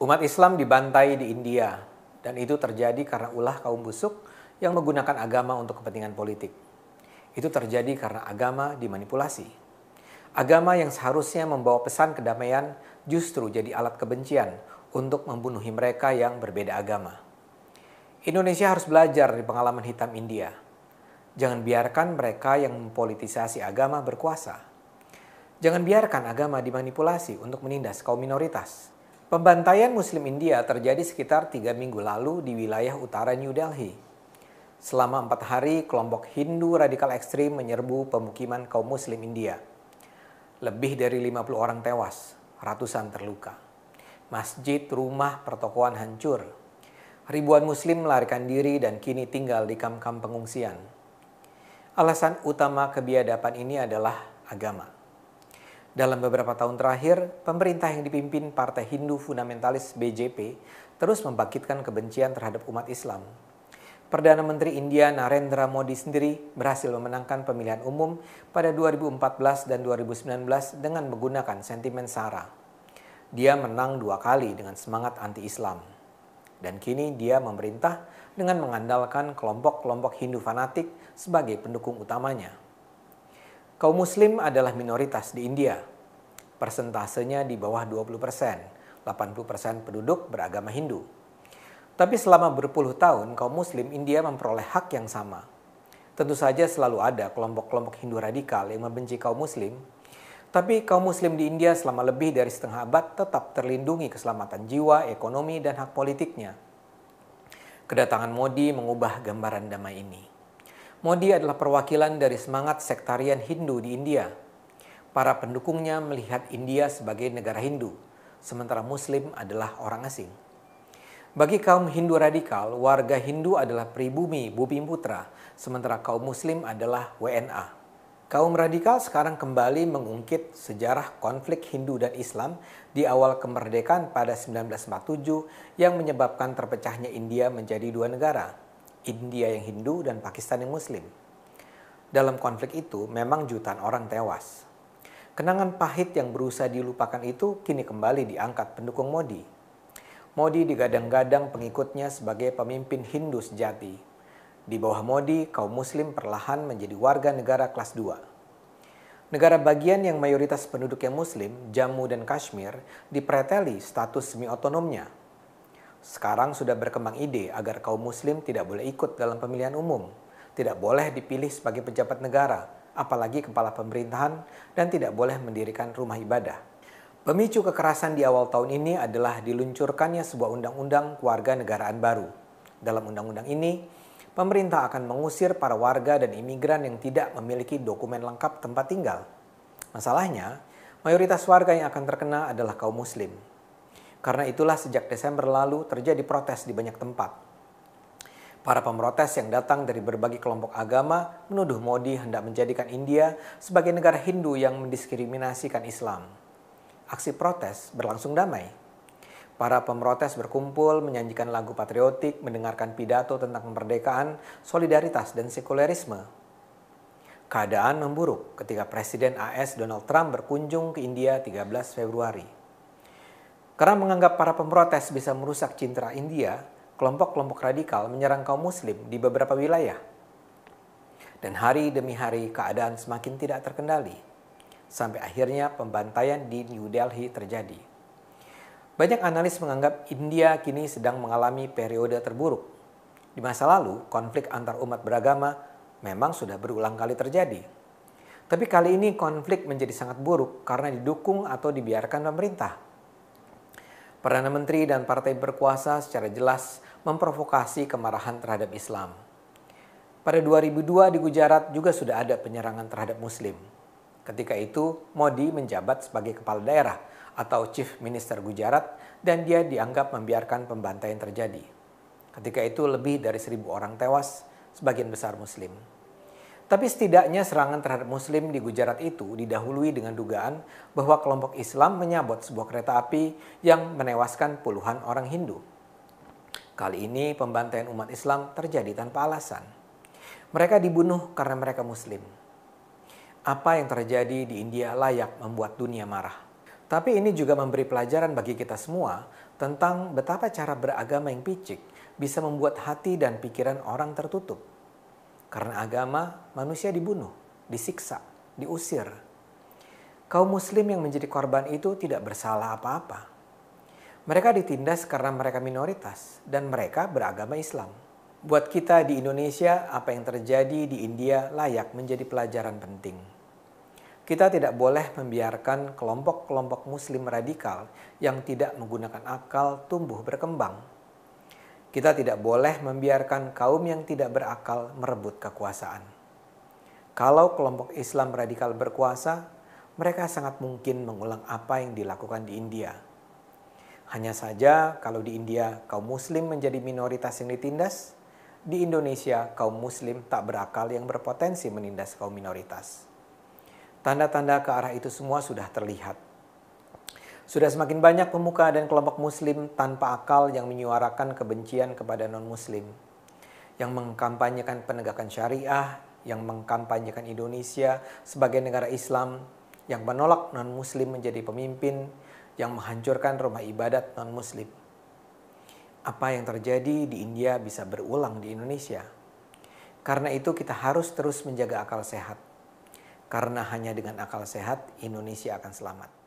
Umat Islam dibantai di India, dan itu terjadi karena ulah kaum busuk yang menggunakan agama untuk kepentingan politik. Itu terjadi karena agama dimanipulasi. Agama yang seharusnya membawa pesan kedamaian justru jadi alat kebencian untuk membunuhi mereka yang berbeda agama. Indonesia harus belajar dari pengalaman hitam India. Jangan biarkan mereka yang mempolitisasi agama berkuasa. Jangan biarkan agama dimanipulasi untuk menindas kaum minoritas. Pembantaian Muslim India terjadi sekitar 3 minggu lalu di wilayah utara New Delhi. Selama 4 hari, kelompok Hindu radikal ekstrim menyerbu pemukiman kaum Muslim India. Lebih dari 50 orang tewas, ratusan terluka. Masjid, rumah, pertokoan hancur. Ribuan Muslim melarikan diri dan kini tinggal di kamp-kamp pengungsian. Alasan utama kebiadaban ini adalah agama. Dalam beberapa tahun terakhir, pemerintah yang dipimpin Partai Hindu Fundamentalis BJP terus membangkitkan kebencian terhadap umat Islam. Perdana Menteri India Narendra Modi sendiri berhasil memenangkan pemilihan umum pada 2014 dan 2019 dengan menggunakan sentimen SARA. Dia menang 2 kali dengan semangat anti-Islam. Dan kini dia memerintah dengan mengandalkan kelompok-kelompok Hindu fanatik sebagai pendukung utamanya. Kaum Muslim adalah minoritas di India. Persentasenya di bawah 20%, 80% penduduk beragama Hindu. Tapi selama berpuluh tahun, kaum Muslim India memperoleh hak yang sama. Tentu saja selalu ada kelompok-kelompok Hindu radikal yang membenci kaum Muslim, tapi kaum Muslim di India selama lebih dari setengah abad tetap terlindungi keselamatan jiwa, ekonomi, dan hak politiknya. Kedatangan Modi mengubah gambaran damai ini. Modi adalah perwakilan dari semangat sektarian Hindu di India. Para pendukungnya melihat India sebagai negara Hindu, sementara Muslim adalah orang asing. Bagi kaum Hindu radikal, warga Hindu adalah pribumi, Bumiputra, sementara kaum Muslim adalah WNA. Kaum radikal sekarang kembali mengungkit sejarah konflik Hindu dan Islam di awal kemerdekaan pada 1947 yang menyebabkan terpecahnya India menjadi 2 negara. India yang Hindu dan Pakistan yang Muslim. Dalam konflik itu memang jutaan orang tewas. Kenangan pahit yang berusaha dilupakan itu kini kembali diangkat pendukung Modi. Modi digadang-gadang pengikutnya sebagai pemimpin Hindu sejati. Di bawah Modi, kaum Muslim perlahan menjadi warga negara kelas 2. Negara bagian yang mayoritas penduduknya Muslim, Jammu dan Kashmir, dipreteli status semi-otonomnya. Sekarang sudah berkembang ide agar kaum Muslim tidak boleh ikut dalam pemilihan umum, tidak boleh dipilih sebagai pejabat negara, apalagi kepala pemerintahan, dan tidak boleh mendirikan rumah ibadah. Pemicu kekerasan di awal tahun ini adalah diluncurkannya sebuah undang-undang kewarganegaraan baru. Dalam undang-undang ini, pemerintah akan mengusir para warga dan imigran yang tidak memiliki dokumen lengkap tempat tinggal. Masalahnya, mayoritas warga yang akan terkena adalah kaum Muslim. Karena itulah sejak Desember lalu terjadi protes di banyak tempat. Para pemrotes yang datang dari berbagai kelompok agama menuduh Modi hendak menjadikan India sebagai negara Hindu yang mendiskriminasikan Islam. Aksi protes berlangsung damai. Para pemrotes berkumpul menyanyikan lagu patriotik, mendengarkan pidato tentang kemerdekaan, solidaritas, dan sekulerisme. Keadaan memburuk ketika Presiden AS Donald Trump berkunjung ke India 13 Februari. Karena menganggap para pemrotes bisa merusak citra India, kelompok-kelompok radikal menyerang kaum Muslim di beberapa wilayah. Dan hari demi hari keadaan semakin tidak terkendali, sampai akhirnya pembantaian di New Delhi terjadi. Banyak analis menganggap India kini sedang mengalami periode terburuk. Di masa lalu, konflik antar umat beragama memang sudah berulang kali terjadi. Tapi kali ini konflik menjadi sangat buruk karena didukung atau dibiarkan pemerintah. Perdana Menteri dan partai berkuasa secara jelas memprovokasi kemarahan terhadap Islam. Pada 2002 di Gujarat juga sudah ada penyerangan terhadap Muslim. Ketika itu, Modi menjabat sebagai kepala daerah atau Chief Minister Gujarat dan dia dianggap membiarkan pembantaian terjadi. Ketika itu lebih dari 1.000 orang tewas, sebagian besar Muslim. Tapi setidaknya serangan terhadap Muslim di Gujarat itu didahului dengan dugaan bahwa kelompok Islam menyabot sebuah kereta api yang menewaskan puluhan orang Hindu. Kali ini pembantaian umat Islam terjadi tanpa alasan. Mereka dibunuh karena mereka Muslim. Apa yang terjadi di India layak membuat dunia marah. Tapi ini juga memberi pelajaran bagi kita semua tentang betapa cara beragama yang picik bisa membuat hati dan pikiran orang tertutup. Karena agama, manusia dibunuh, disiksa, diusir. Kaum muslim yang menjadi korban itu tidak bersalah apa-apa. Mereka ditindas karena mereka minoritas dan mereka beragama Islam. Buat kita di Indonesia, apa yang terjadi di India layak menjadi pelajaran penting. Kita tidak boleh membiarkan kelompok-kelompok muslim radikal yang tidak menggunakan akal tumbuh berkembang. Kita tidak boleh membiarkan kaum yang tidak berakal merebut kekuasaan. Kalau kelompok Islam radikal berkuasa, mereka sangat mungkin mengulang apa yang dilakukan di India. Hanya saja kalau di India kaum muslim menjadi minoritas yang ditindas, di Indonesia kaum muslim tak berakal yang berpotensi menindas kaum minoritas. Tanda-tanda ke arah itu semua sudah terlihat. Sudah semakin banyak pemuka dan kelompok muslim tanpa akal yang menyuarakan kebencian kepada non-muslim, yang mengkampanyekan penegakan syariah, yang mengkampanyekan Indonesia sebagai negara Islam, yang menolak non-muslim menjadi pemimpin, yang menghancurkan rumah ibadat non-muslim. Apa yang terjadi di India bisa berulang di Indonesia. Karena itu kita harus terus menjaga akal sehat. Karena hanya dengan akal sehat Indonesia akan selamat.